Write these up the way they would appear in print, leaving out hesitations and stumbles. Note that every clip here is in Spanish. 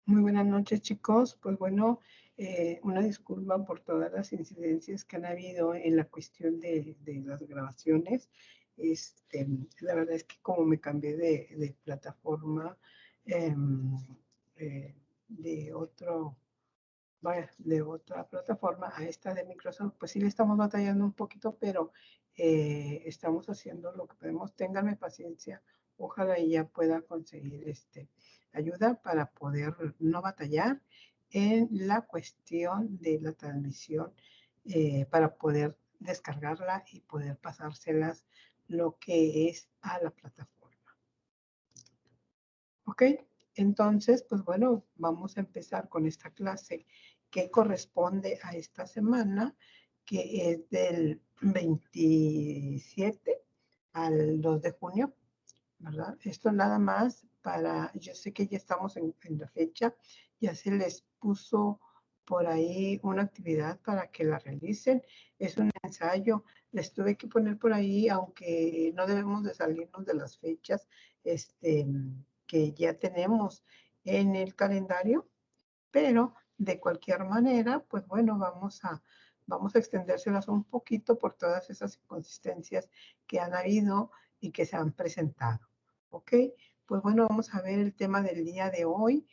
Muy buenas noches, chicos. Pues bueno, una disculpa por todas las incidencias que han habido en la cuestión de las grabaciones. La verdad es que como me cambié de plataforma, em, de otro, vaya, de otra plataforma a esta de Microsoft, pues sí le estamos batallando un poquito, pero estamos haciendo lo que podemos. Ténganme paciencia. Ojalá y ya pueda conseguir ayuda para poder no batallar en la cuestión de la transmisión, para poder descargarla y poder pasárselas lo que es a la plataforma. ¿Ok? Entonces, pues bueno, vamos a empezar con esta clase que corresponde a esta semana, que es del 27 al 2 de junio, ¿verdad? Esto nada más para, yo sé que ya estamos en la fecha, ya se les puso por ahí una actividad para que la realicen. Es un ensayo, les tuve que poner por ahí, aunque no debemos de salirnos de las fechas que ya tenemos en el calendario, pero de cualquier manera, pues bueno, vamos a extendérselas un poquito por todas esas inconsistencias que han habido y que se han presentado. ¿Ok? Pues bueno, vamos a ver el tema del día de hoy.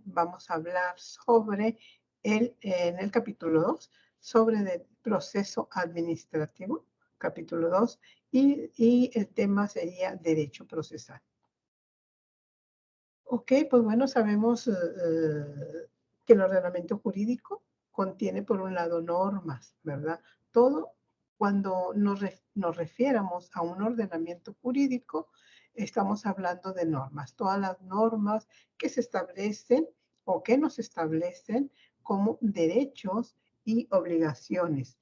Vamos a hablar sobre en el capítulo 2, sobre el proceso administrativo, capítulo 2, y el tema sería derecho procesal. Ok, pues bueno, sabemos que el ordenamiento jurídico contiene por un lado normas, ¿verdad? Todo cuando nos refiéramos a un ordenamiento jurídico, estamos hablando de normas, todas las normas que se establecen o que nos establecen como derechos y obligaciones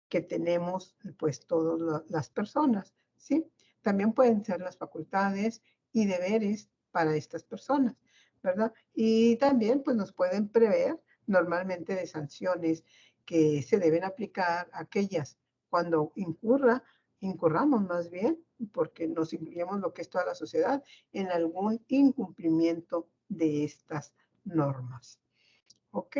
que tenemos pues todas las personas, ¿sí? También pueden ser las facultades y deberes para estas personas, ¿verdad? Y también pues nos pueden prever normalmente de sanciones que se deben aplicar aquellas cuando incurramos más bien, porque nos incluimos lo que es toda la sociedad, en algún incumplimiento de estas normas. ¿Ok?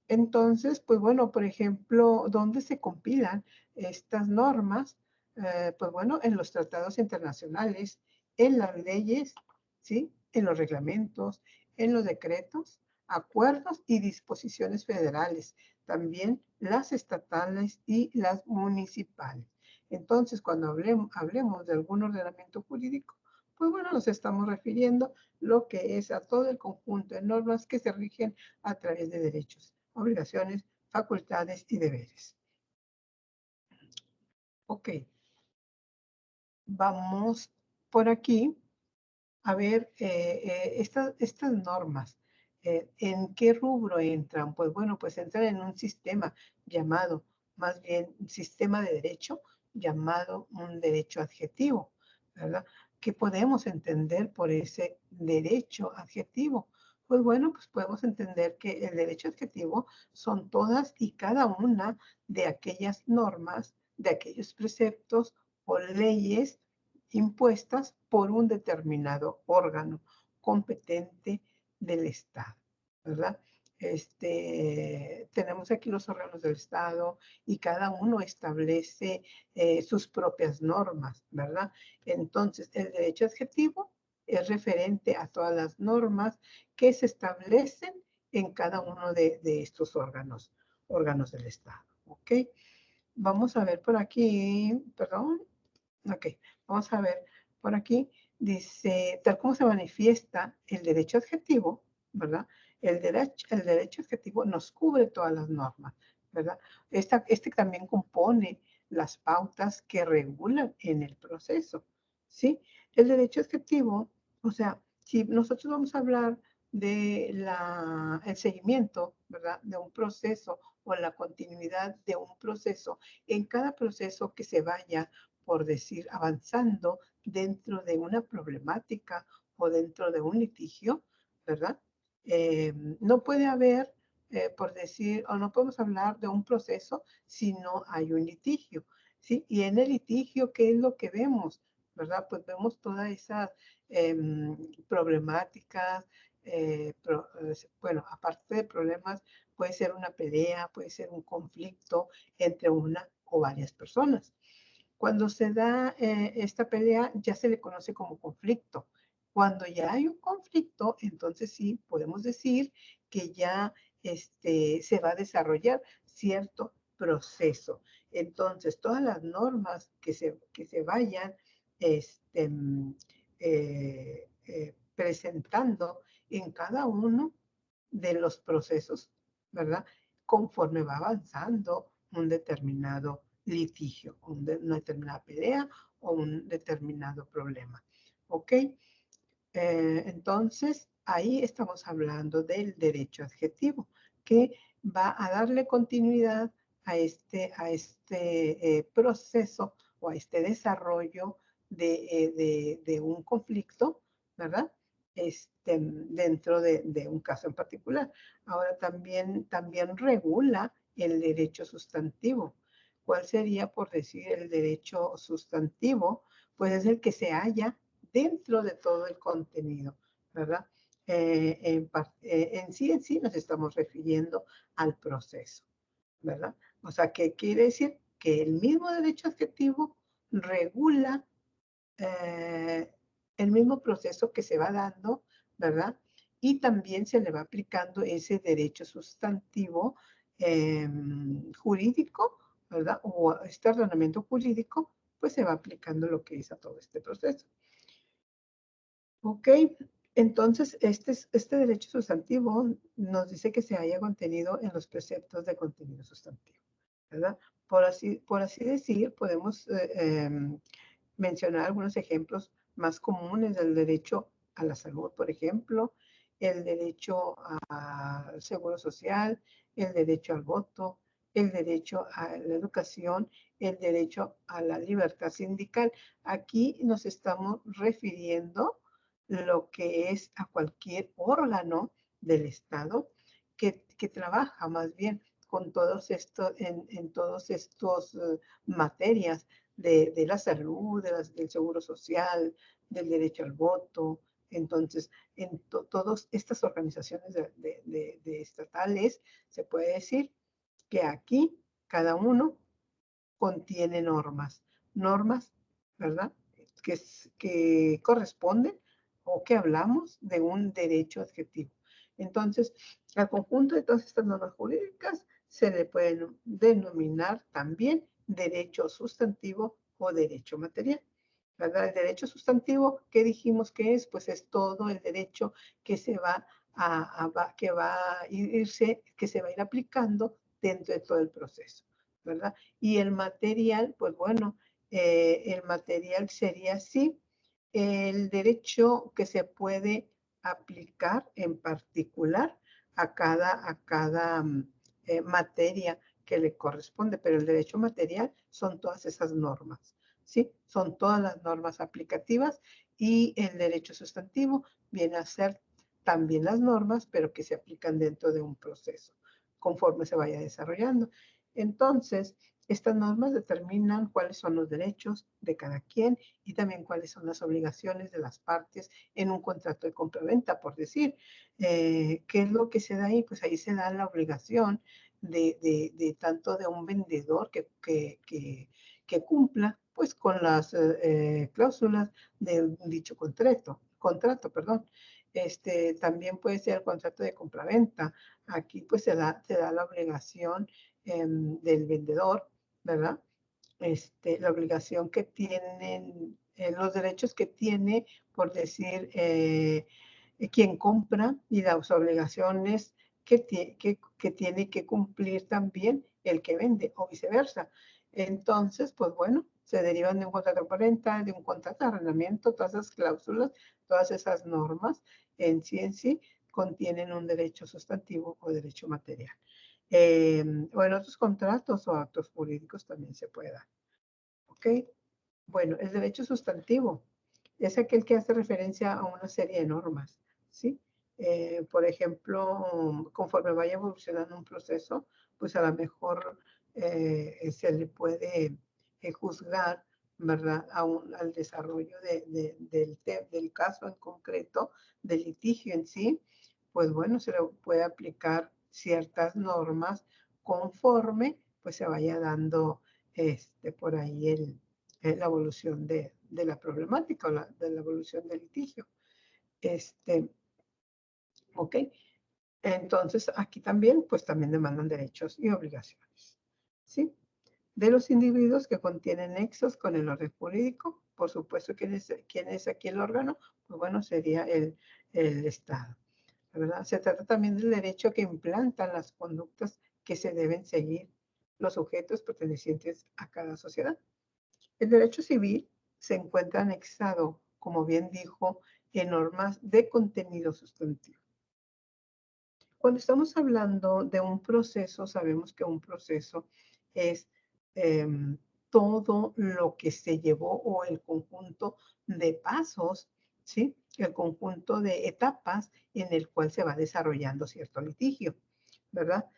Entonces, pues bueno, por ejemplo, ¿dónde se compilan estas normas? Pues bueno, en los tratados internacionales, en las leyes, ¿sí? En los reglamentos, en los decretos, acuerdos y disposiciones federales, también las estatales y las municipales. Entonces, cuando hablemos de algún ordenamiento jurídico, pues bueno, nos estamos refiriendo lo que es a todo el conjunto de normas que se rigen a través de derechos, obligaciones, facultades y deberes. Ok, vamos por aquí a ver estas normas. ¿En qué rubro entran? Pues bueno, pues entran en un sistema llamado, más bien, un sistema de derecho llamado un derecho adjetivo, ¿verdad? ¿Qué podemos entender por ese derecho adjetivo? Pues bueno, pues podemos entender que el derecho adjetivo son todas y cada una de aquellas normas, de aquellos preceptos o leyes impuestas por un determinado órgano competente del Estado, ¿verdad? Tenemos aquí los órganos del Estado y cada uno establece sus propias normas, ¿verdad? Entonces, el derecho adjetivo es referente a todas las normas que se establecen en cada uno de estos órganos del Estado, ¿ok? Vamos a ver por aquí, perdón, ok, vamos a ver por aquí. Dice, tal como se manifiesta el derecho adjetivo, ¿verdad? El derecho adjetivo nos cubre todas las normas, ¿verdad? Este también compone las pautas que regulan en el proceso, ¿sí? El derecho adjetivo, o sea, si nosotros vamos a hablar de el seguimiento, ¿verdad? De un proceso o la continuidad de un proceso, en cada proceso que se vaya, por decir, avanzando dentro de una problemática o dentro de un litigio, ¿verdad? No puede haber, por decir, o no podemos hablar de un proceso si no hay un litigio, ¿sí? Y en el litigio, ¿qué es lo que vemos? ¿Verdad? Pues vemos todas esas problemáticas, bueno, aparte de problemas, puede ser una pelea, puede ser un conflicto entre una o varias personas. Cuando se da esta pelea, ya se le conoce como conflicto. Cuando ya hay un conflicto, entonces sí podemos decir que ya se va a desarrollar cierto proceso. Entonces, todas las normas que se vayan este, presentando en cada uno de los procesos, ¿verdad? Conforme va avanzando un determinado litigio, una determinada pelea o un determinado problema. ¿Ok? Entonces, ahí estamos hablando del derecho adjetivo, que va a darle continuidad a este proceso o a este desarrollo de un conflicto, ¿verdad? Dentro de un caso en particular. Ahora también regula el derecho sustantivo. ¿Cuál sería, por decir, el derecho sustantivo? Pues es el que se halla dentro de todo el contenido, ¿verdad? En sí nos estamos refiriendo al proceso, ¿verdad? O sea, ¿qué quiere decir? Que el mismo derecho adjetivo regula eh, el mismo proceso que se va dando, ¿verdad? Y también se le va aplicando ese derecho sustantivo jurídico, ¿verdad? O este ordenamiento jurídico, pues se va aplicando lo que es a todo este proceso. Ok, entonces este derecho sustantivo nos dice que se haya contenido en los preceptos de contenido sustantivo, ¿verdad? Por así decir, podemos mencionar algunos ejemplos más comunes del derecho a la salud, por ejemplo, el derecho al seguro social, el derecho al voto, el derecho a la educación, el derecho a la libertad sindical. Aquí nos estamos refiriendo lo que es a cualquier órgano del Estado que trabaja más bien con todos estos, en todos estos materias de la salud, del seguro social, del derecho al voto. Entonces, en todas estas organizaciones de estatales, se puede decir que aquí cada uno contiene normas, ¿verdad? Que corresponden o que hablamos de un derecho adjetivo. Entonces, al conjunto de todas estas normas jurídicas se le puede denominar también derecho sustantivo o derecho material. ¿Verdad? El derecho sustantivo, ¿qué dijimos que es? Pues es todo el derecho que se va que va a irse, que se va a ir aplicando dentro de todo el proceso, ¿verdad? Y el material, pues bueno, el material sería así, el derecho que se puede aplicar en particular a cada materia que le corresponde, pero el derecho material son todas esas normas, ¿sí? Son todas las normas aplicativas y el derecho sustantivo viene a ser también las normas, pero que se aplican dentro de un proceso conforme se vaya desarrollando. Entonces, estas normas determinan cuáles son los derechos de cada quien y también cuáles son las obligaciones de las partes en un contrato de compraventa, por decir. ¿Qué es lo que se da ahí? Pues ahí se da la obligación de tanto de un vendedor que cumpla pues con las cláusulas de dicho contrato, perdón. También puede ser el contrato de compraventa. Aquí pues se da la obligación del vendedor, ¿verdad? La obligación que tienen, los derechos que tiene, por decir, quien compra y las obligaciones que tiene que cumplir también el que vende o viceversa. Entonces, pues bueno, se derivan de un contrato de renta, de un contrato de arrendamiento, todas esas cláusulas, todas esas normas en sí contienen un derecho sustantivo o derecho material. O en otros contratos o actos jurídicos también se puede dar. ¿Ok? Bueno, el derecho sustantivo es aquel que hace referencia a una serie de normas, ¿sí? Por ejemplo, conforme vaya evolucionando un proceso, pues a lo mejor se le puede juzgar ¿verdad? Al desarrollo del caso en concreto, del litigio en sí, pues bueno, se le puede aplicar ciertas normas conforme pues se vaya dando por ahí la evolución de la problemática o de la evolución del litigio. ¿Ok? Entonces, aquí también, pues también demandan derechos y obligaciones, ¿sí? De los individuos que contienen nexos con el orden jurídico, por supuesto, ¿quién es aquí el órgano? Pues bueno, sería el Estado, ¿verdad? Se trata también del derecho que implantan las conductas que se deben seguir los sujetos pertenecientes a cada sociedad. El derecho civil se encuentra anexado, como bien dijo, en normas de contenido sustantivo. Cuando estamos hablando de un proceso, sabemos que un proceso es todo lo que se llevó o el conjunto de pasos, ¿sí? El conjunto de etapas en el cual se va desarrollando cierto litigio, ¿verdad?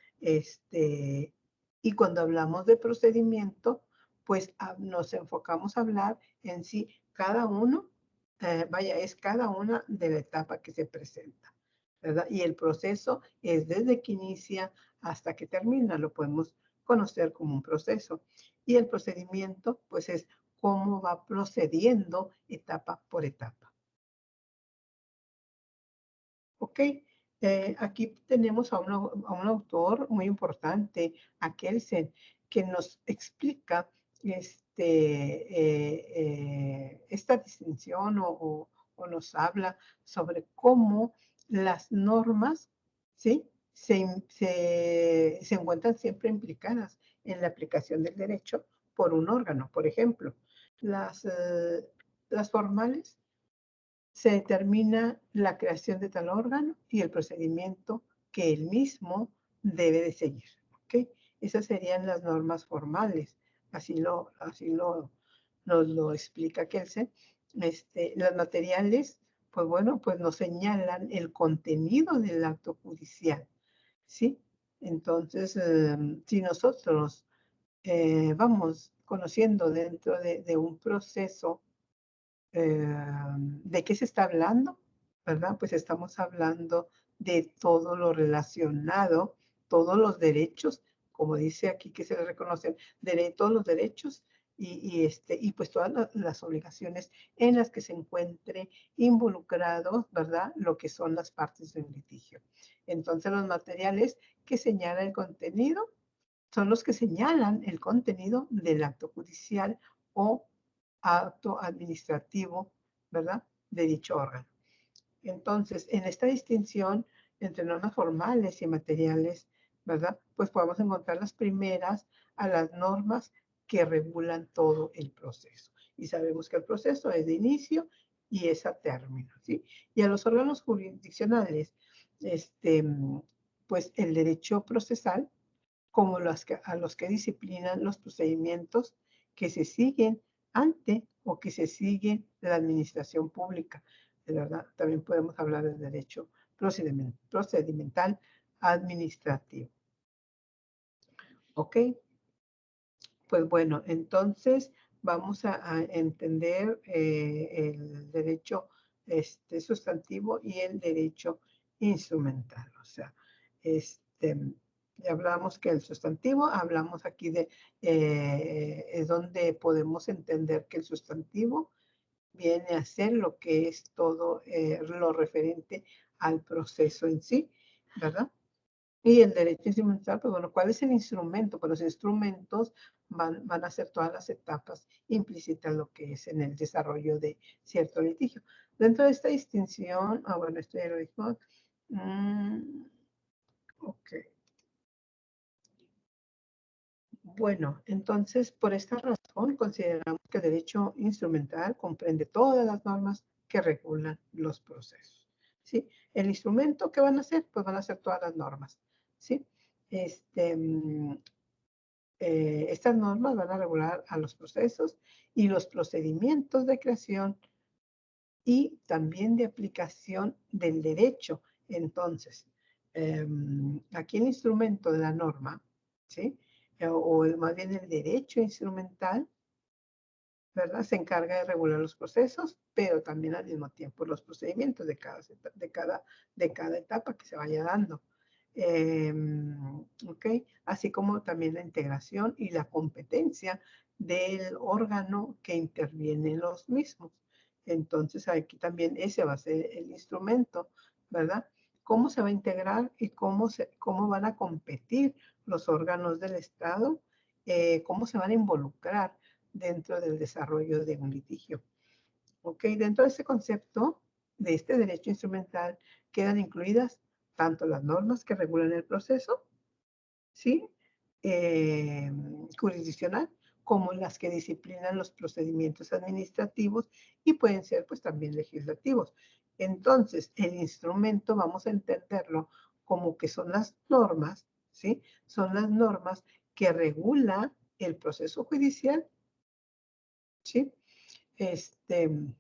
Y cuando hablamos de procedimiento, pues nos enfocamos a hablar en sí, cada uno, es cada una de la etapa que se presenta, ¿verdad? Y el proceso es desde que inicia hasta que termina, lo podemos conocer como un proceso. Y el procedimiento, pues es cómo va procediendo etapa por etapa. ¿Ok? Aquí tenemos a un autor muy importante, a Kelsen, que nos explica esta distinción o nos habla sobre cómo las normas, ¿sí? Se encuentran siempre implicadas en la aplicación del derecho por un órgano. Por ejemplo, las formales se determina la creación de tal órgano y el procedimiento que el mismo debe de seguir. ¿Ok? Esas serían las normas formales. Nos lo explica Kelsen. Las materiales, pues bueno, pues nos señalan el contenido del acto judicial, ¿sí? Entonces, si nosotros vamos conociendo dentro de un proceso ¿de qué se está hablando? ¿Verdad? Pues estamos hablando de todo lo relacionado, todos los derechos, como dice aquí que se le reconocen, todos los derechos y pues todas las obligaciones en las que se encuentre involucrados, ¿verdad? Lo que son las partes de un litigio. Entonces, los materiales que señalan el contenido son los que señalan el contenido del acto judicial o acto administrativo, ¿verdad? De dicho órgano. Entonces, en esta distinción entre normas formales y materiales, ¿verdad? Pues podemos encontrar las primeras a las normas que regulan todo el proceso. Y sabemos que el proceso es de inicio y es a término, ¿sí? Y a los órganos jurisdiccionales, pues el derecho procesal como a los que disciplinan los procedimientos que se siguen ante o que se siguen la administración pública. De verdad, también podemos hablar del derecho procedimental administrativo. ¿Ok? Pues bueno, entonces vamos a entender el derecho sustantivo y el derecho instrumental. O sea, ya hablamos que el sustantivo, hablamos aquí es donde podemos entender que el sustantivo viene a ser lo que es todo lo referente al proceso en sí, ¿verdad? Y el derecho instrumental, pues bueno, ¿cuál es el instrumento? Pues los instrumentos van a ser todas las etapas implícitas lo que es en el desarrollo de cierto litigio. Dentro de esta distinción, bueno, esto ya lo dijo. Ok. Bueno, entonces, por esta razón, consideramos que el derecho instrumental comprende todas las normas que regulan los procesos, ¿sí? El instrumento, ¿qué van a hacer? Pues van a ser todas las normas, ¿sí? Este, mm, Estas normas van a regular a los procesos y los procedimientos de creación y también de aplicación del derecho. Entonces, aquí el instrumento de la norma, ¿sí? Más bien el derecho instrumental, ¿verdad? Se encarga de regular los procesos, pero también al mismo tiempo los procedimientos de cada etapa que se vaya dando. ¿Ok? Así como también la integración y la competencia del órgano que interviene en los mismos. Entonces, aquí también ese va a ser el instrumento, ¿verdad? ¿Cómo se va a integrar y cómo van a competir los órganos del Estado? ¿Cómo se van a involucrar dentro del desarrollo de un litigio? ¿Ok? Dentro de ese concepto, de este derecho instrumental, quedan incluidas tanto las normas que regulan el proceso, ¿sí? Eh, Jurisdiccional, como las que disciplinan los procedimientos administrativos y pueden ser pues también legislativos. Entonces, el instrumento vamos a entenderlo como que son las normas, ¿sí? Son las normas que regulan el proceso judicial, ¿sí? El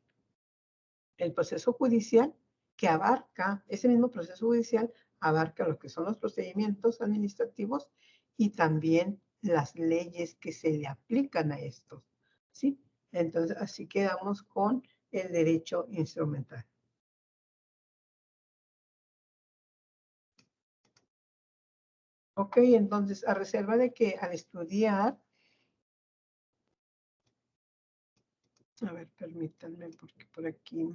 proceso judicial que abarca, ese mismo proceso judicial abarca lo que son los procedimientos administrativos y también las leyes que se le aplican a estos, ¿sí? Entonces, así quedamos con el derecho instrumental. Ok, entonces, a reserva de que al estudiar, a ver, permítanme, porque por aquí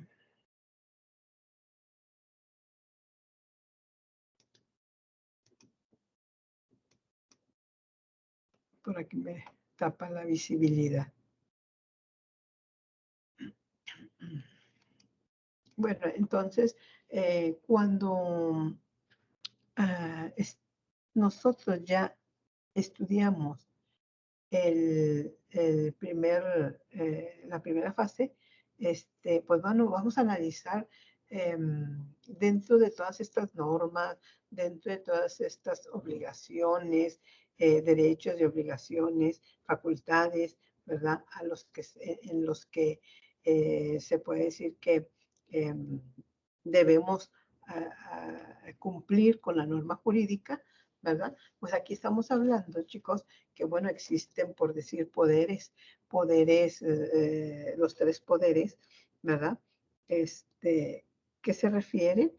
me tapa la visibilidad. Bueno, entonces, cuando nosotros ya estudiamos la primera fase, pues bueno, vamos a analizar dentro de todas estas normas, dentro de todas estas obligaciones, derechos y obligaciones, facultades, ¿verdad? En los que se puede decir que em, debemos cumplir con la norma jurídica, ¿verdad? Pues aquí estamos hablando, chicos, que bueno, existen, por decir, los tres poderes, ¿verdad? ¿Qué se refieren?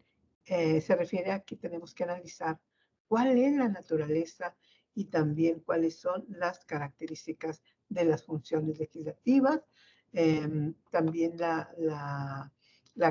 Se refiere a que tenemos que analizar cuál es la naturaleza y también cuáles son las características de las funciones legislativas, también la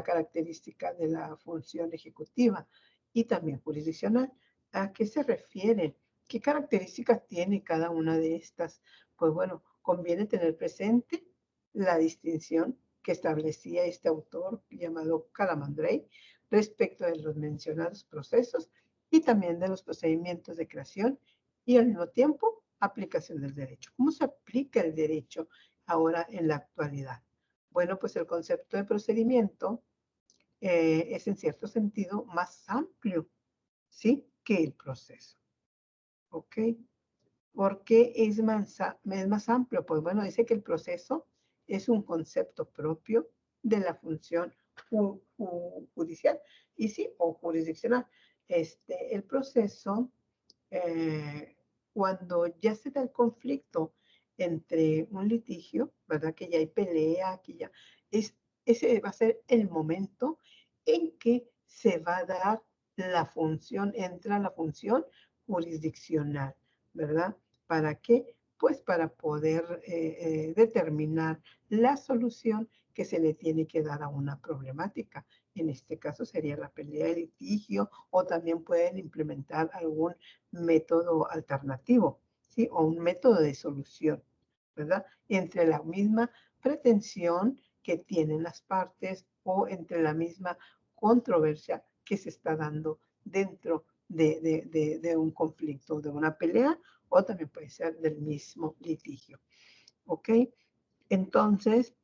característica de la función ejecutiva y también jurisdiccional. ¿A qué se refieren? ¿Qué características tiene cada una de estas? Pues bueno, conviene tener presente la distinción que establecía este autor llamado Calamandrei respecto de los mencionados procesos y también de los procedimientos de creación y al mismo tiempo aplicación del derecho. ¿Cómo se aplica el derecho ahora en la actualidad? Bueno, pues el concepto de procedimiento es en cierto sentido más amplio, ¿sí? Que el proceso. ¿Ok? ¿Por qué es más amplio? Pues bueno, dice que el proceso es un concepto propio de la función judicial y sí, o jurisdiccional. El proceso, eh, cuando ya se da el conflicto entre un litigio, ¿verdad? Que ya hay pelea, que ya ese va a ser el momento en que se va a dar entra la función jurisdiccional, ¿verdad? ¿Para qué? Pues para poder determinar la solución que se le tiene que dar a una problemática. En este caso sería la pelea de litigio o también pueden implementar algún método alternativo, ¿sí? O un método de solución, ¿verdad? Entre la misma pretensión que tienen las partes o entre la misma controversia que se está dando dentro de un conflicto, de una pelea, o también puede ser del mismo litigio. ¿Ok? Entonces,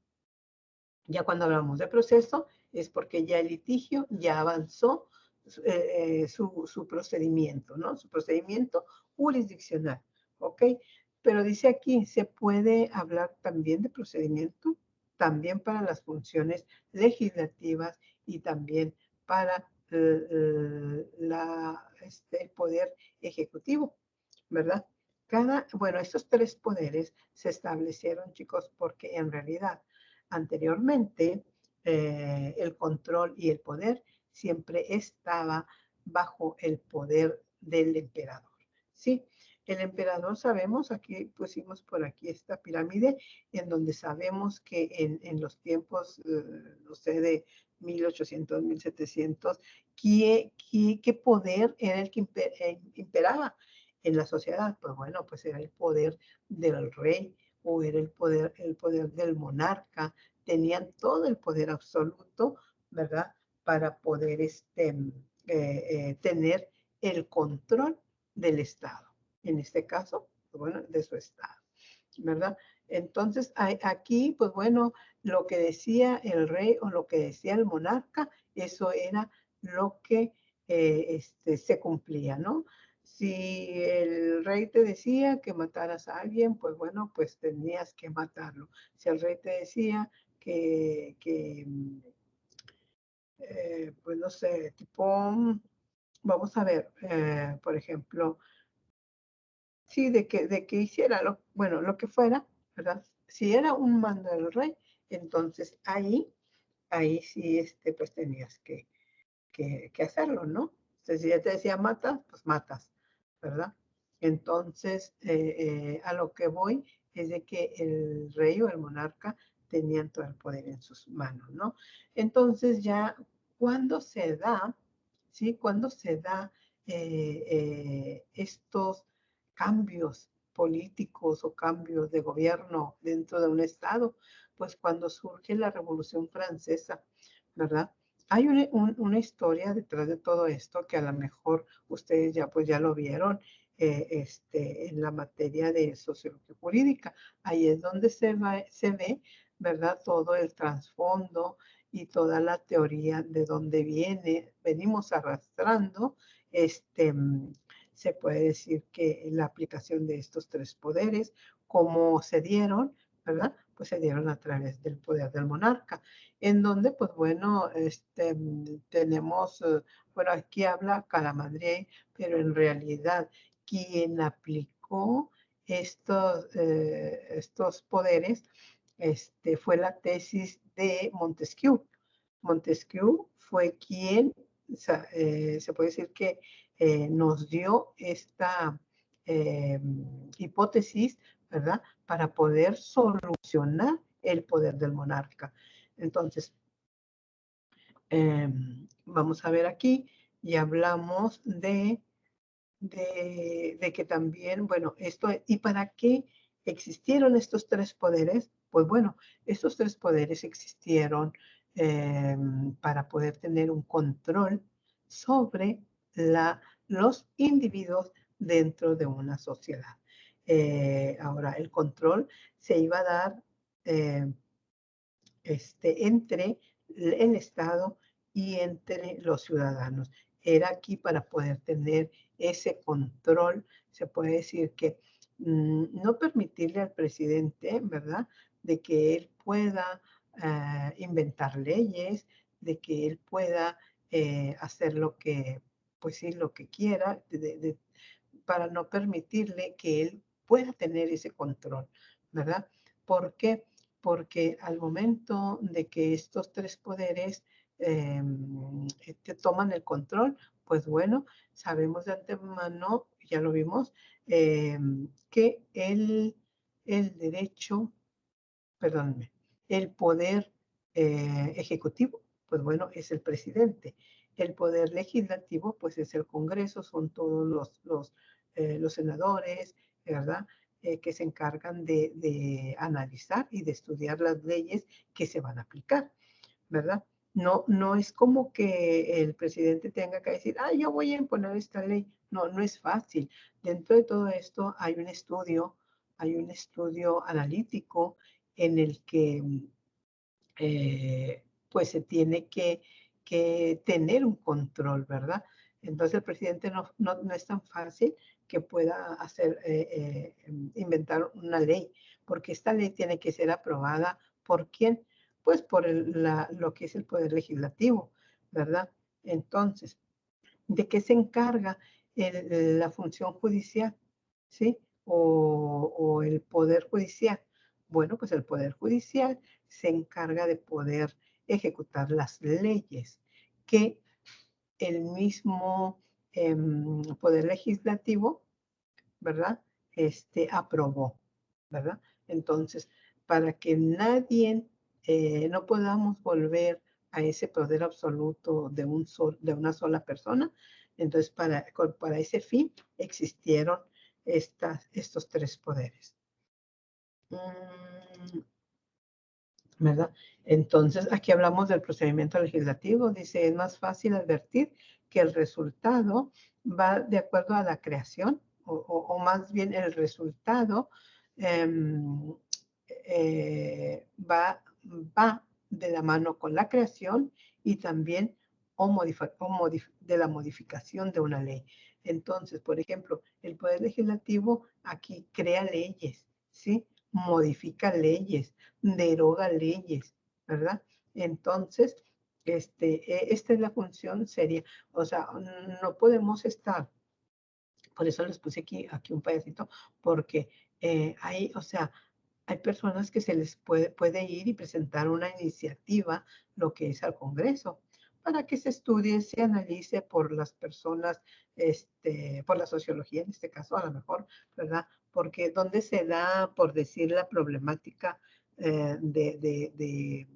ya cuando hablamos de proceso, es porque ya el litigio ya avanzó su procedimiento, ¿no? Su procedimiento jurisdiccional, ¿ok? Pero dice aquí, se puede hablar también de procedimiento, también para las funciones legislativas y también para el poder ejecutivo, ¿verdad? bueno, estos tres poderes se establecieron, chicos, porque en realidad anteriormente el control y el poder siempre estaba bajo el poder del emperador, ¿sí? El emperador, sabemos, aquí pusimos por aquí esta pirámide, en donde sabemos que en los tiempos, no sé, de 1800, 1700, ¿qué poder era el que imperaba en la sociedad? Pues bueno, pues era el poder del rey o era el poder del monarca. Tenían todo el poder absoluto, ¿verdad? Para poder tener el control del Estado. En este caso, pues bueno, de su Estado, ¿verdad? Entonces, aquí, pues bueno, lo que decía el rey o lo que decía el monarca, eso era lo que se cumplía, ¿no? Si el rey te decía que mataras a alguien, pues bueno, pues tenías que matarlo. Si el rey te decía pues no sé, tipo, vamos a ver, por ejemplo, sí, de que hiciera bueno, lo que fuera, ¿verdad? Si era un mando del rey, entonces ahí sí, pues tenías que hacerlo, ¿no? Entonces, si ya te decía matas, pues matas, ¿verdad? Entonces, a lo que voy es de que el rey o el monarca tenían todo el poder en sus manos, ¿no? Entonces ya cuando se da, ¿sí? Cuando se da estos cambios políticos o cambios de gobierno dentro de un estado, pues cuando surge la Revolución Francesa, ¿verdad? Hay una historia detrás de todo esto que a lo mejor ustedes ya, pues ya lo vieron en la materia de sociología jurídica. Ahí es donde se ve, ¿verdad? Todo el trasfondo y toda la teoría de dónde venimos arrastrando, se puede decir que la aplicación de estos tres poderes, cómo se dieron, ¿verdad? Pues se dieron a través del poder del monarca, en donde, pues bueno, tenemos, bueno, aquí habla Calamadrier, pero en realidad quien aplicó estos poderes fue la tesis de Montesquieu. Montesquieu fue quien, se puede decir que nos dio esta hipótesis, ¿verdad? Para poder solucionar el poder del monarca. Entonces, vamos a ver aquí y hablamos de que también, bueno, ¿y para qué existieron estos tres poderes? Pues bueno, estos tres poderes existieron para poder tener un control sobre los individuos dentro de una sociedad. Ahora, el control se iba a dar eh, entre el Estado y entre los ciudadanos. Era aquí para poder tener ese control, se puede decir que no permitirle al presidente, ¿verdad?, de que él pueda inventar leyes, de que él pueda hacer pues sí, lo que quiera, para no permitirle que él pueda tener ese control, ¿verdad? ¿Por qué? Porque al momento de que estos tres poderes toman el control, pues bueno, sabemos de antemano, ya lo vimos, que el derecho, perdónenme, el poder ejecutivo, pues bueno, es el presidente. El poder legislativo, pues es el Congreso, son todos los senadores, ¿verdad? Que se encargan de analizar y de estudiar las leyes que se van a aplicar, ¿verdad? No es como que el presidente tenga que decir, ah, yo voy a imponer esta ley. No, no es fácil. Dentro de todo esto hay un estudio analítico en el que pues se tiene que tener un control, ¿verdad? Entonces el presidente no es tan fácil que pueda inventar una ley, porque esta ley tiene que ser aprobada ¿por quién? Pues por lo que es el poder legislativo, ¿verdad? Entonces, ¿de qué se encarga la función judicial? ¿Sí? o el Poder Judicial. Bueno, pues el Poder Judicial se encarga de poder ejecutar las leyes que el mismo Poder Legislativo, ¿verdad? Aprobó, ¿verdad? Entonces, para que nadie, no podamos volver a ese poder absoluto de una sola persona, entonces para ese fin existieron estos tres poderes. ¿Verdad? Entonces, aquí hablamos del procedimiento legislativo. Dice, es más fácil advertir que el resultado va de acuerdo a la creación, o más bien el resultado em, va de la mano con la creación y también de la modificación de una ley. Entonces, por ejemplo, el Poder Legislativo aquí crea leyes, ¿sí? Modifica leyes, deroga leyes, ¿verdad? Entonces, esta es la función seria. O sea, no podemos estar, por eso les puse aquí un payasito, porque o sea, hay personas que se les puede ir y presentar una iniciativa, lo que es al Congreso, para que se estudie, se analice por las personas, por la sociología en este caso, a lo mejor, ¿verdad? Porque donde se da, por decir, la problemática de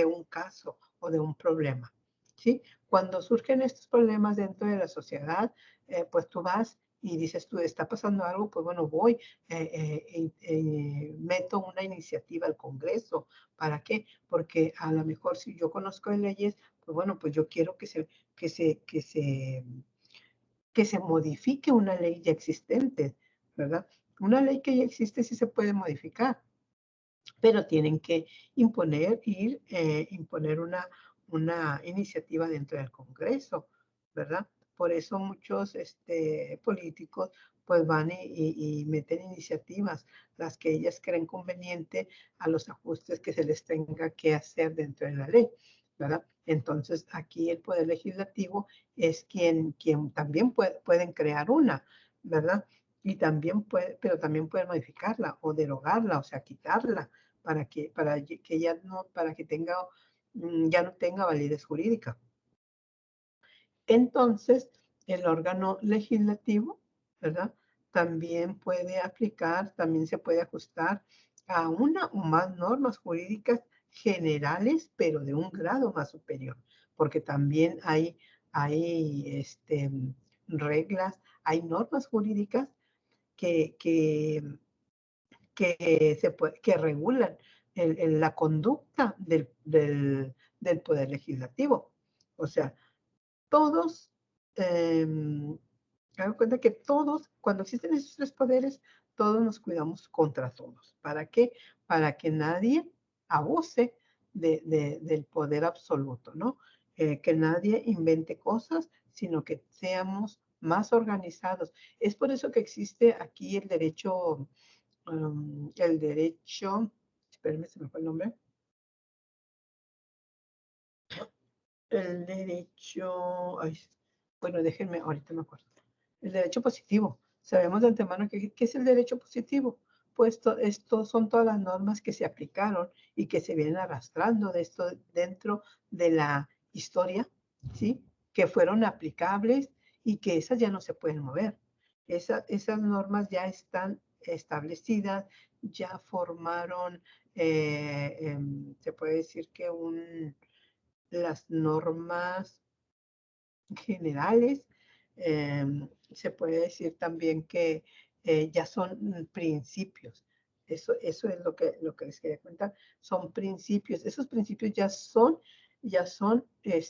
un caso o de un problema, ¿sí? Cuando surgen estos problemas dentro de la sociedad, pues tú vas y dices tú, está pasando algo, pues bueno, voy, meto una iniciativa al Congreso. ¿Para qué? Porque a lo mejor si yo conozco de leyes, pues bueno, pues yo quiero que se modifique una ley ya existente, ¿verdad? Una ley que ya existe sí se puede modificar, pero tienen que imponer una iniciativa dentro del Congreso, ¿verdad? Por eso muchos políticos pues van y meten iniciativas, las que ellas creen conveniente a los ajustes que se les tenga que hacer dentro de la ley, ¿verdad? Entonces aquí el Poder Legislativo es quien también pueden crear una, ¿verdad? Y también pero también pueden modificarla o derogarla, o sea, quitarla para que ya no tenga validez jurídica. Entonces, el órgano legislativo, ¿verdad? También puede aplicar, también se puede ajustar a una o más normas jurídicas generales, pero de un grado más superior, porque también hay reglas, hay normas jurídicas que, que, que regulan la conducta del Poder Legislativo. O sea, todos, hago cuenta que todos, cuando existen esos tres poderes, todos nos cuidamos contra todos. ¿Para qué? Para que nadie abuse del poder absoluto, ¿no? Que nadie invente cosas, sino que seamos más organizados. Es por eso que existe aquí el derecho, espérenme, se me fue el nombre, el derecho, ay, bueno, déjenme, ahorita me acuerdo. El derecho positivo. Sabemos de antemano qué es el derecho positivo. Pues esto son todas las normas que se aplicaron y que se vienen arrastrando de esto dentro de la historia, ¿sí? Que fueron aplicables y que esas ya no se pueden mover. Esas normas ya están establecidas, ya formaron, se puede decir que las normas generales. Se puede decir también que ya son principios. Eso es lo que les quería contar. Son principios. Esos principios ya son, se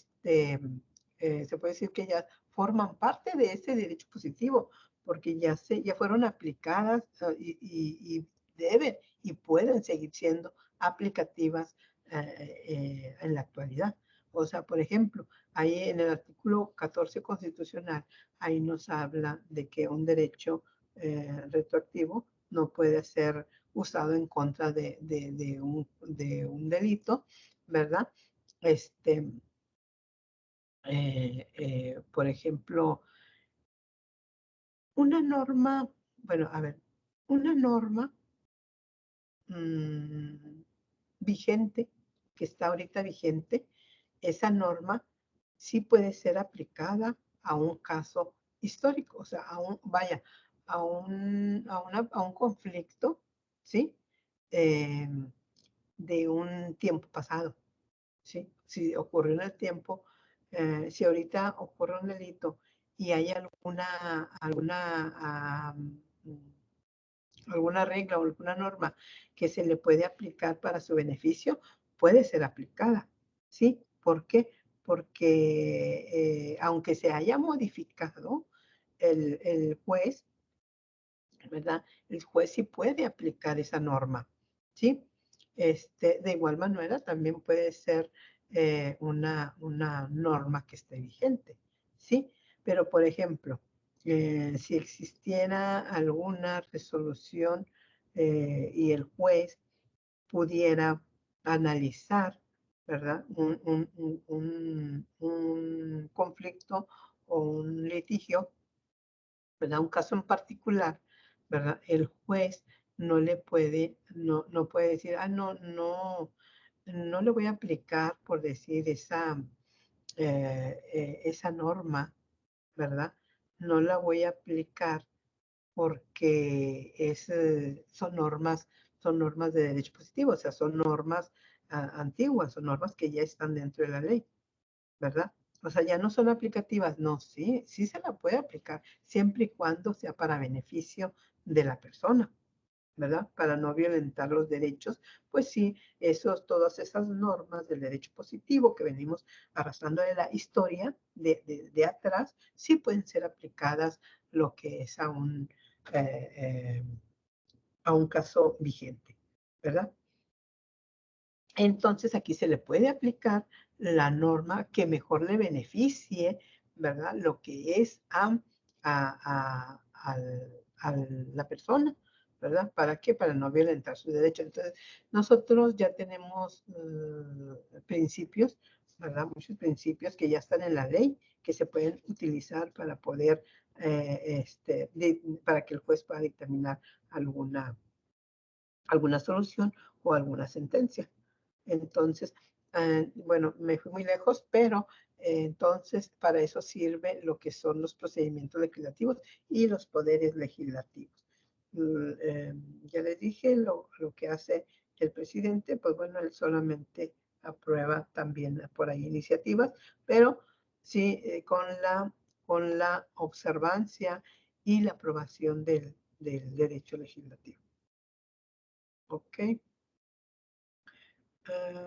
puede decir que ya forman parte de ese derecho positivo, porque ya fueron aplicadas y deben y pueden seguir siendo aplicativas en la actualidad. O sea, por ejemplo, ahí en el artículo 14 constitucional, ahí nos habla de que un derecho retroactivo no puede ser usado en contra de un delito, ¿verdad? Este, por ejemplo, una norma, bueno, a ver, una norma vigente, que está ahorita vigente, esa norma sí puede ser aplicada a un caso histórico, o sea, vaya, a un conflicto, ¿sí? De un tiempo pasado, ¿sí? Si ocurrió en el tiempo, si ahorita ocurre un delito y hay alguna regla o alguna norma que se le puede aplicar para su beneficio, puede ser aplicada, ¿sí? ¿Por qué? Porque aunque se haya modificado, el juez, ¿verdad? El juez sí puede aplicar esa norma, ¿sí? De igual manera, también puede ser una norma que esté vigente, ¿sí? Pero, por ejemplo, si existiera alguna resolución y el juez pudiera analizar, ¿verdad? Un conflicto o un litigio, ¿verdad? Un caso en particular, ¿verdad? El juez no puede decir, no le voy a aplicar, por decir, esa norma, ¿verdad? No la voy a aplicar porque son normas de derecho positivo, o sea, son normas antiguas, son normas que ya están dentro de la ley, ¿verdad? O sea, ya no son aplicativas, no, sí, sí se la puede aplicar, siempre y cuando sea para beneficio de la persona, ¿verdad? Para no violentar los derechos, pues sí, todas esas normas del derecho positivo que venimos arrastrando de la historia de atrás, sí pueden ser aplicadas lo que es eh, eh, a un caso vigente, ¿verdad? Entonces aquí se le puede aplicar la norma que mejor le beneficie, ¿verdad? Lo que es a la persona, ¿verdad? ¿Para qué? Para no violentar sus derechos. Entonces, nosotros ya tenemos principios, ¿verdad? Muchos principios que ya están en la ley, que se pueden utilizar para poder, para que el juez pueda dictaminar alguna solución o alguna sentencia. Entonces, bueno, me fui muy lejos, pero entonces para eso sirve lo que son los procedimientos legislativos y los poderes legislativos. Ya les dije lo que hace el presidente, pues bueno, él solamente aprueba también por ahí iniciativas, pero sí con la observancia y la aprobación del derecho legislativo. ¿Ok?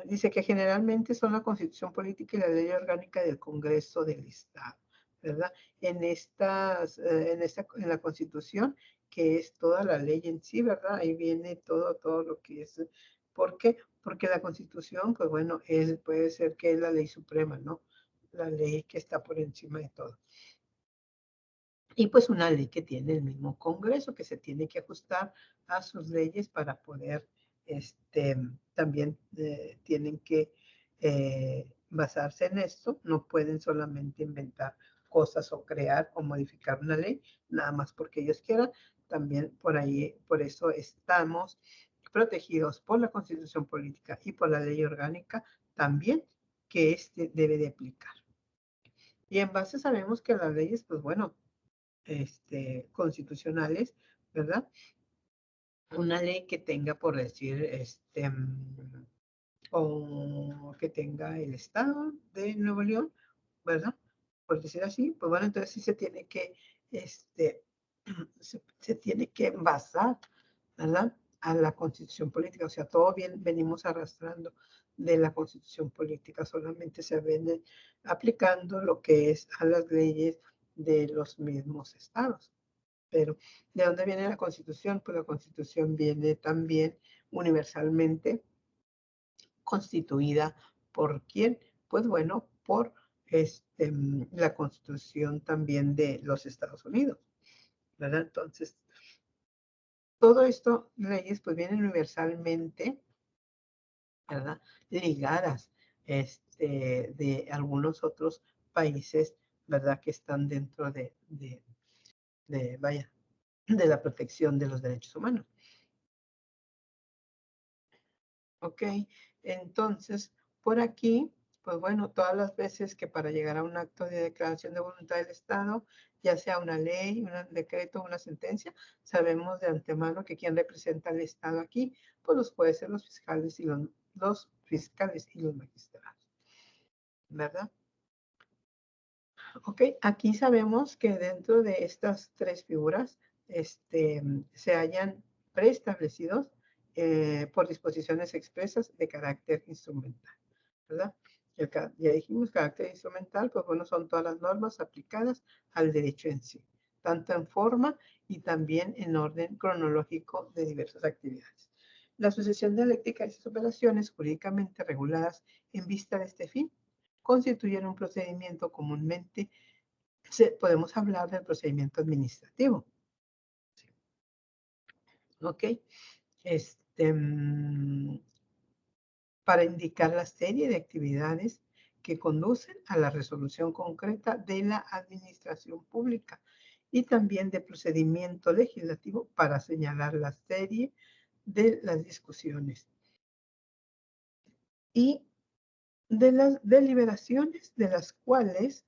Dice que generalmente son la Constitución Política y la Ley Orgánica del Congreso del Estado, ¿verdad? En la Constitución, que es toda la ley en sí, ¿verdad? Ahí viene todo lo que es. ¿Por qué? Porque la Constitución, pues bueno, puede ser que es la ley suprema, ¿no? La ley que está por encima de todo. Y pues una ley que tiene el mismo Congreso, que se tiene que ajustar a sus leyes para poder, también tienen que basarse en esto, no pueden solamente inventar cosas o crear o modificar una ley, nada más porque ellos quieran, también por ahí, por eso estamos protegidos por la Constitución Política y por la ley orgánica también que debe de aplicar. Y en base sabemos que las leyes, pues bueno, constitucionales, ¿verdad? Una ley que tenga, por decir, o que tenga el Estado de Nuevo León, ¿verdad? Por decir así, pues bueno, entonces sí este, se tiene que basar, ¿verdad? A la constitución política, o sea, todo bien venimos arrastrando de la constitución política, solamente se viene aplicando lo que es a las leyes de los mismos estados. Pero, ¿de dónde viene la Constitución? Pues la Constitución viene también universalmente constituida por quién? Pues bueno, por la Constitución también de los Estados Unidos, ¿verdad? Entonces, todo esto, leyes, pues vienen universalmente, ¿verdad? Ligadas de algunos otros países, ¿verdad? Que están dentro vaya, de la protección de los derechos humanos. ¿Ok? Entonces, por aquí, pues bueno, todas las veces que para llegar a un acto de declaración de voluntad del Estado, ya sea una ley, un decreto, una sentencia, sabemos de antemano que quien representa al Estado aquí, pues los jueces, los fiscales y los fiscales y los magistrados, ¿verdad? Ok, aquí sabemos que dentro de estas tres figuras se hayan preestablecidos por disposiciones expresas de carácter instrumental, ¿verdad? Ya dijimos, carácter instrumental, pues bueno, son todas las normas aplicadas al derecho en sí, tanto en forma y también en orden cronológico de diversas actividades. La sucesión dialéctica y sus operaciones jurídicamente reguladas en vista de este fin constituyen un procedimiento comúnmente, podemos hablar del procedimiento administrativo. ¿Ok? Este, para indicar la serie de actividades que conducen a la resolución concreta de la administración pública y también de procedimiento legislativo para señalar la serie de las discusiones y de las deliberaciones de las cuales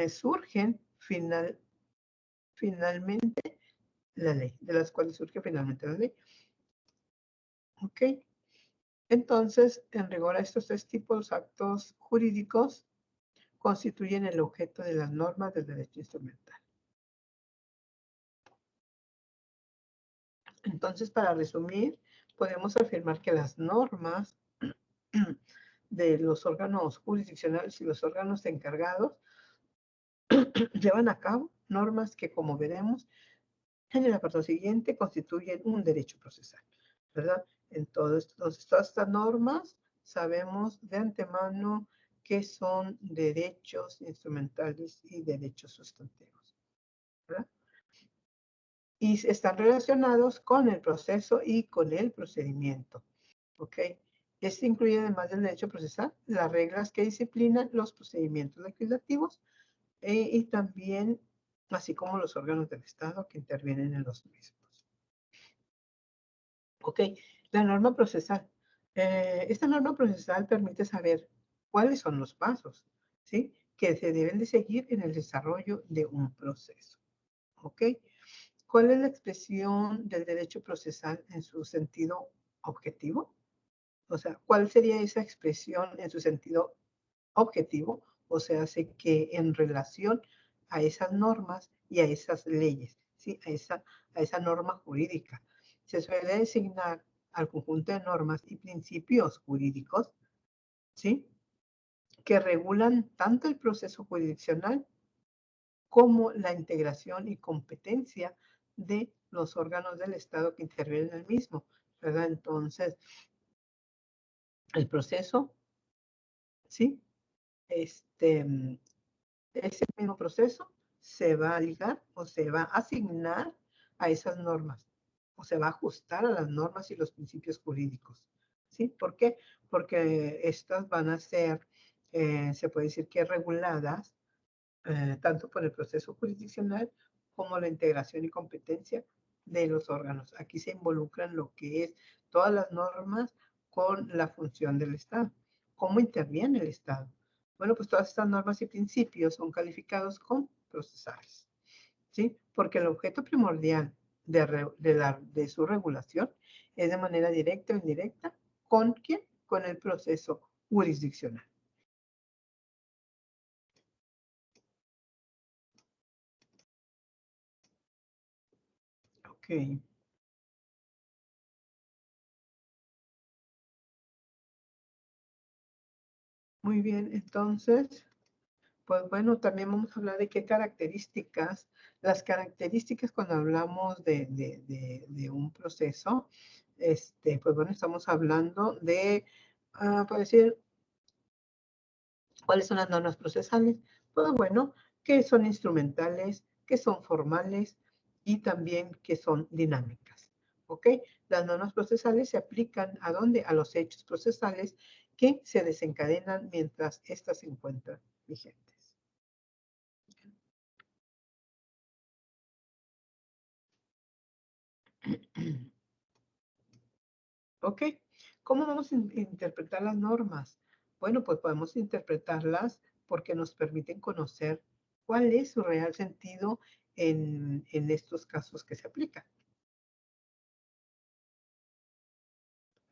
surgen finalmente la ley, de las cuales surge finalmente la ley. ¿Ok? Entonces, en rigor a estos tres tipos de actos jurídicos, constituyen el objeto de las normas del derecho instrumental. Entonces, para resumir, podemos afirmar que las normas de los órganos jurisdiccionales y los órganos encargados llevan a cabo normas que, como veremos en el apartado siguiente, constituyen un derecho procesal, ¿verdad? Entonces, todas estas normas sabemos de antemano que son derechos instrumentales y derechos sustantivos, ¿verdad? Y están relacionados con el proceso y con el procedimiento, ¿ok? Este incluye, además del derecho procesal, las reglas que disciplinan los procedimientos legislativos y también, así como los órganos del Estado que intervienen en los mismos. Ok, la norma procesal. Esta norma procesal permite saber cuáles son los pasos, ¿sí? Que se deben de seguir en el desarrollo de un proceso. ¿Ok? ¿Cuál es la expresión del derecho procesal en su sentido objetivo? O sea, ¿cuál sería esa expresión en su sentido objetivo? O sea, hace que en relación a esas normas y a esas leyes, ¿sí? A esa norma jurídica. Se suele designar al conjunto de normas y principios jurídicos, ¿sí? Que regulan tanto el proceso jurisdiccional como la integración y competencia de los órganos del Estado que intervienen en el mismo, ¿verdad? Entonces, el proceso, ¿sí? Ese mismo proceso se va a ligar o se va a asignar a esas normas o se va a ajustar a las normas y los principios jurídicos. ¿Sí? ¿Por qué? Porque estas van a ser, se puede decir que reguladas tanto por el proceso jurisdiccional como la integración y competencia de los órganos. Aquí se involucran lo que es todas las normas con la función del Estado. ¿Cómo interviene el Estado? Bueno, pues todas estas normas y principios son calificados como procesales, ¿sí? Porque el objeto primordial de su regulación es de manera directa o indirecta, ¿con quién? Con el proceso jurisdiccional. Ok. Muy bien, entonces, pues bueno, también vamos a hablar de qué características, las características cuando hablamos de un proceso, pues bueno, estamos hablando de, por decir, ¿cuáles son las normas procesales? Pues bueno, que son instrumentales, que son formales y también que son dinámicas. ¿Ok? Las normas procesales se aplican ¿a dónde? A los hechos procesales que se desencadenan mientras éstas se encuentran vigentes. ¿Ok? ¿Cómo vamos a interpretar las normas? Bueno, pues podemos interpretarlas porque nos permiten conocer cuál es su real sentido en estos casos que se aplican.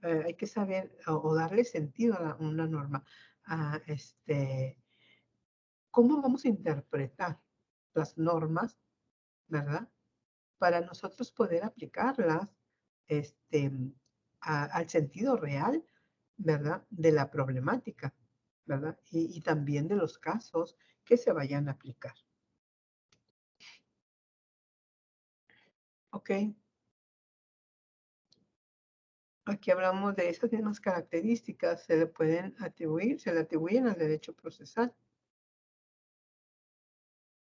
Hay que saber o darle sentido a una norma. ¿Cómo vamos a interpretar las normas, verdad? Para nosotros poder aplicarlas este, al sentido real, ¿verdad? De la problemática, ¿verdad? Y también de los casos que se vayan a aplicar. ¿Ok? Aquí hablamos de esas mismas características, se le atribuyen al derecho procesal.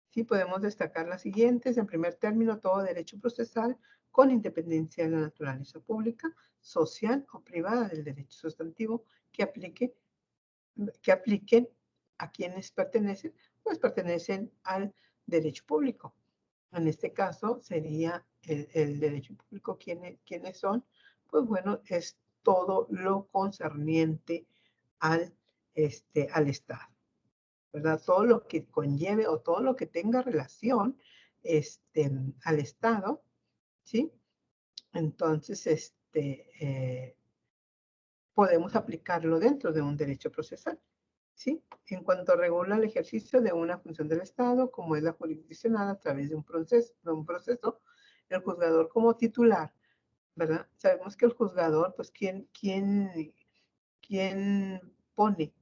Sí, podemos destacar las siguientes. En primer término, todo derecho procesal con independencia de la naturaleza pública, social o privada del derecho sustantivo que apliquen a quienes pertenecen, pues pertenecen al derecho público. En este caso sería el derecho público. ¿Quiénes son? Pues bueno, es todo lo concerniente al, al Estado, ¿verdad? Todo lo que conlleve o todo lo que tenga relación al Estado, ¿sí? Entonces, podemos aplicarlo dentro de un derecho procesal, ¿sí? En cuanto regula el ejercicio de una función del Estado, como es la jurisdiccional a través de un proceso, el juzgador como titular, ¿verdad? Sabemos que el juzgador, pues, ¿quién pone,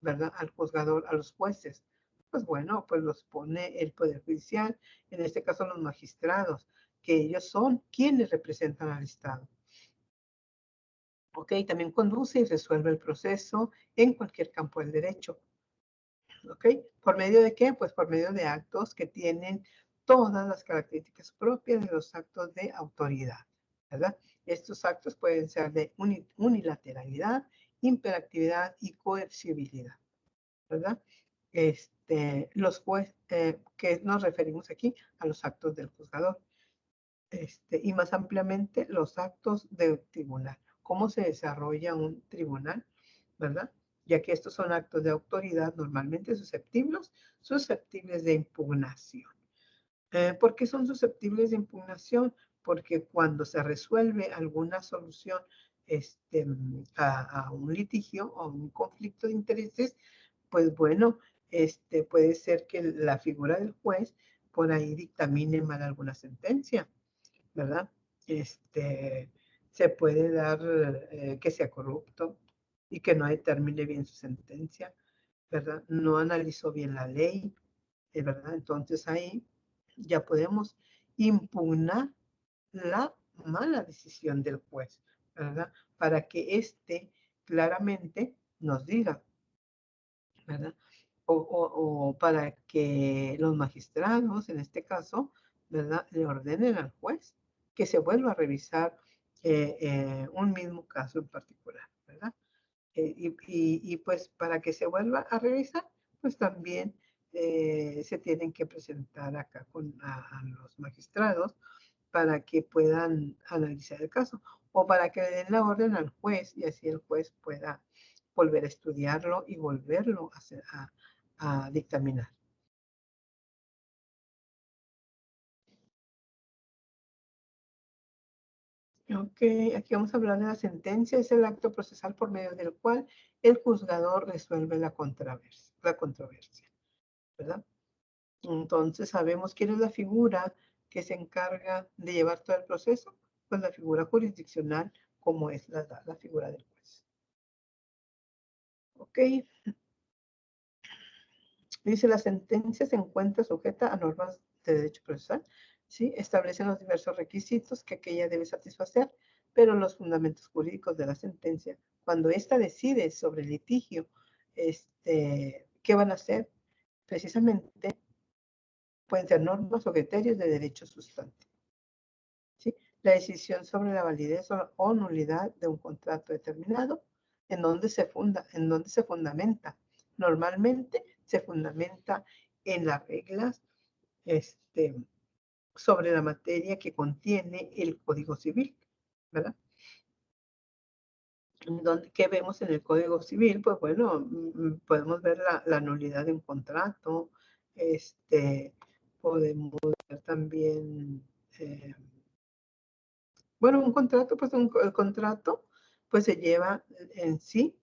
verdad, al juzgador, a los jueces? Pues bueno, pues los pone el Poder Judicial, en este caso los magistrados, que ellos son quienes representan al Estado. ¿Ok? También conduce y resuelve el proceso en cualquier campo del derecho. ¿Ok? ¿Por medio de qué? Pues por medio de actos que tienen todas las características propias de los actos de autoridad, ¿verdad? Estos actos pueden ser de unilateralidad, imperatividad y coercibilidad, ¿verdad? Que nos referimos aquí a los actos del juzgador, y más ampliamente los actos de tribunal. ¿Cómo se desarrolla un tribunal, verdad? Ya que estos son actos de autoridad normalmente susceptibles de impugnación. ¿Por qué son susceptibles de impugnación? Porque cuando se resuelve alguna solución a un litigio o un conflicto de intereses, pues bueno, puede ser que la figura del juez por ahí dictamine mal alguna sentencia, ¿verdad? Se puede dar que sea corrupto y que no determine bien su sentencia, ¿verdad? No analizó bien la ley, ¿verdad? Entonces ahí ya podemos impugnar la mala decisión del juez, ¿verdad? Para que éste claramente nos diga, ¿verdad? O para que los magistrados, en este caso, ¿verdad? Le ordenen al juez que se vuelva a revisar un mismo caso en particular, ¿verdad? Pues para que se vuelva a revisar, pues también se tienen que presentar acá a los magistrados para que puedan analizar el caso o para que le den la orden al juez y así el juez pueda volver a estudiarlo y volverlo a dictaminar. Ok, aquí vamos a hablar de la sentencia. Es el acto procesal por medio del cual el juzgador resuelve la controversia, ¿verdad? Entonces sabemos quién es la figura que se encarga de llevar todo el proceso, pues la figura jurisdiccional, como es la figura del juez. Ok, dice la sentencia se encuentra sujeta a normas de derecho procesal, ¿sí? Establecen los diversos requisitos que aquella debe satisfacer, pero los fundamentos jurídicos de la sentencia, cuando ésta decide sobre el litigio, ¿qué van a hacer? Precisamente pueden ser normas o criterios de derecho sustantivo, ¿sí? La decisión sobre la validez o nulidad de un contrato determinado, en donde se fundamenta. Normalmente se fundamenta en las reglas este, sobre la materia que contiene el Código Civil, ¿verdad? ¿Qué vemos en el Código Civil? Pues bueno, podemos ver la nulidad de un contrato, podemos ver también, bueno, un contrato, pues el contrato pues se lleva en sí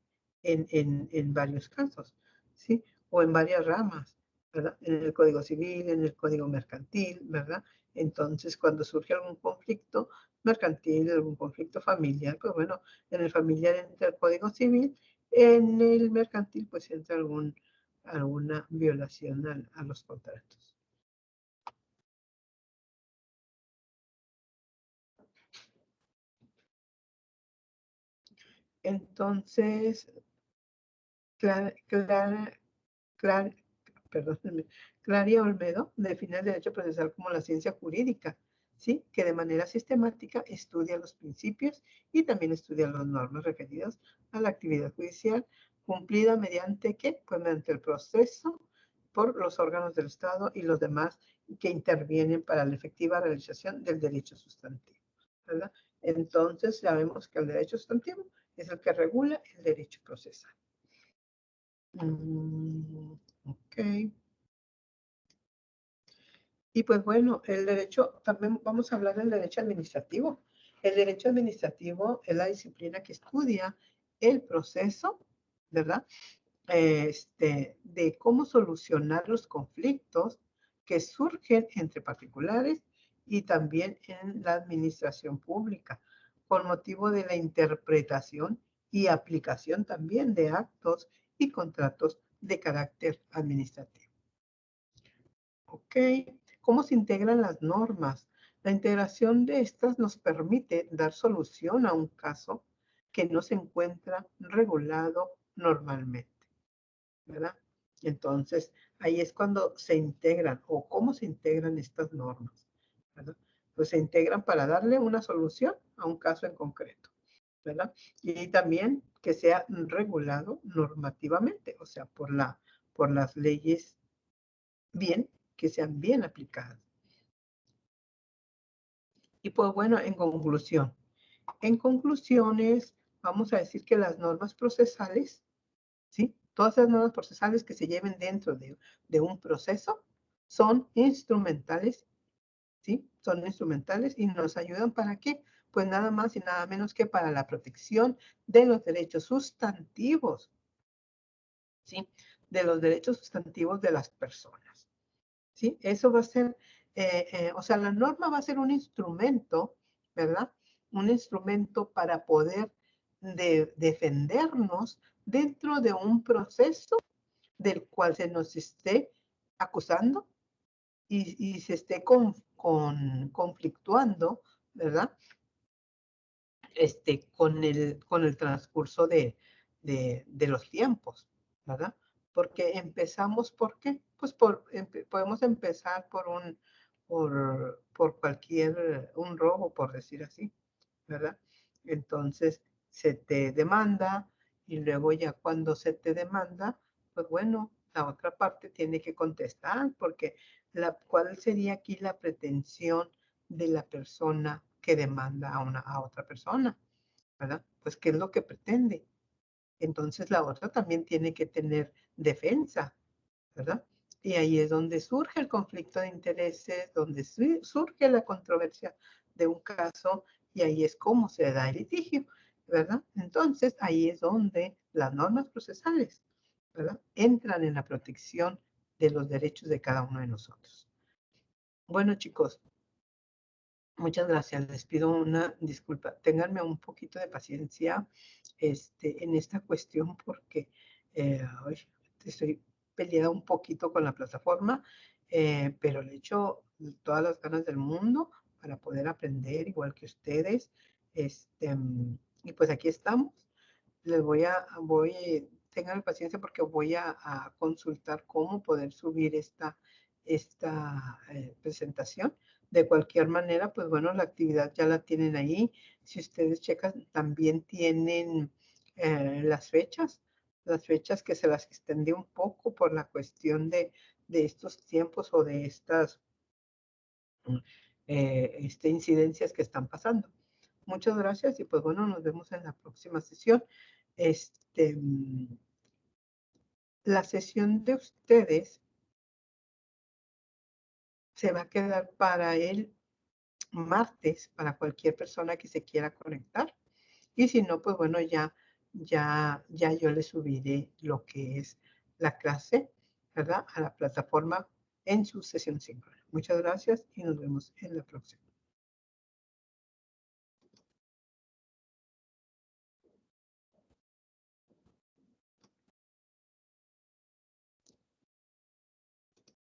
en varios casos, ¿sí? O en varias ramas, ¿verdad? En el Código Civil, en el Código Mercantil, ¿verdad? Entonces, cuando surge algún conflicto mercantil, algún conflicto familiar, pues bueno, en el familiar entra el Código Civil, en el mercantil pues entra alguna violación a los contratos. Entonces, Clara, perdónenme, Claria Olmedo define el derecho procesal como la ciencia jurídica, ¿sí? Que de manera sistemática estudia los principios y también estudia las normas referidas a la actividad judicial cumplida mediante ¿qué? Pues mediante el proceso por los órganos del Estado y los demás que intervienen para la efectiva realización del derecho sustantivo, ¿verdad? Entonces, sabemos que el derecho sustantivo es el que regula el derecho procesal. Ok. Y pues bueno, el derecho, también vamos a hablar del derecho administrativo. El derecho administrativo es la disciplina que estudia el proceso, ¿verdad? De cómo solucionar los conflictos que surgen entre particulares y también en la administración pública, con motivo de la interpretación y aplicación también de actos y contratos de carácter administrativo. ¿Ok? ¿Cómo se integran las normas? La integración de estas nos permite dar solución a un caso que no se encuentra regulado normalmente, ¿verdad? Entonces, ahí es cuando se integran o cómo se integran estas normas, ¿verdad? Pues se integran para darle una solución a un caso en concreto, ¿verdad? Y también que sea regulado normativamente, o sea, por las leyes bien, que sean bien aplicadas. Y pues bueno, en conclusiones, vamos a decir que las normas procesales, ¿sí? Todas las normas procesales que se lleven dentro de un proceso son instrumentales, ¿sí? Son instrumentales y nos ayudan ¿para qué? Pues nada más y nada menos que para la protección de los derechos sustantivos, ¿sí? De los derechos sustantivos de las personas, ¿sí? Eso va a ser, o sea, la norma va a ser un instrumento, ¿verdad? Un instrumento para poder defendernos dentro de un proceso del cual se nos esté acusando y se esté conflictuando, ¿verdad? Con el transcurso de los tiempos, ¿verdad? Porque empezamos, ¿por qué? Pues podemos empezar por cualquier, un robo, por decir así, ¿verdad? Entonces, se te demanda y luego ya cuando se te demanda, pues bueno, la otra parte tiene que contestar porque ¿cuál sería aquí la pretensión de la persona que demanda a otra persona? ¿Verdad? Pues, ¿qué es lo que pretende? Entonces, la otra también tiene que tener defensa, ¿verdad? Y ahí es donde surge el conflicto de intereses, donde surge la controversia de un caso y ahí es como se da el litigio, ¿verdad? Entonces, ahí es donde las normas procesales, ¿verdad? Entran en la protección de los derechos de cada uno de nosotros. Bueno, chicos, muchas gracias. Les pido una disculpa. Ténganme un poquito de paciencia en esta cuestión porque hoy estoy peleada un poquito con la plataforma, pero le echo todas las ganas del mundo para poder aprender igual que ustedes. Y pues aquí estamos. Les tengan paciencia porque voy a consultar cómo poder subir esta presentación. De cualquier manera, pues bueno, la actividad ya la tienen ahí. Si ustedes checan, también tienen las fechas que se las extendí un poco por la cuestión de estos tiempos o de estas incidencias que están pasando. Muchas gracias y pues bueno, nos vemos en la próxima sesión. Este, la sesión de ustedes se va a quedar para el martes, para cualquier persona que se quiera conectar. Y si no, pues bueno, ya yo le subiré lo que es la clase, ¿verdad? A la plataforma en su sesión síncrona. Muchas gracias y nos vemos en la próxima.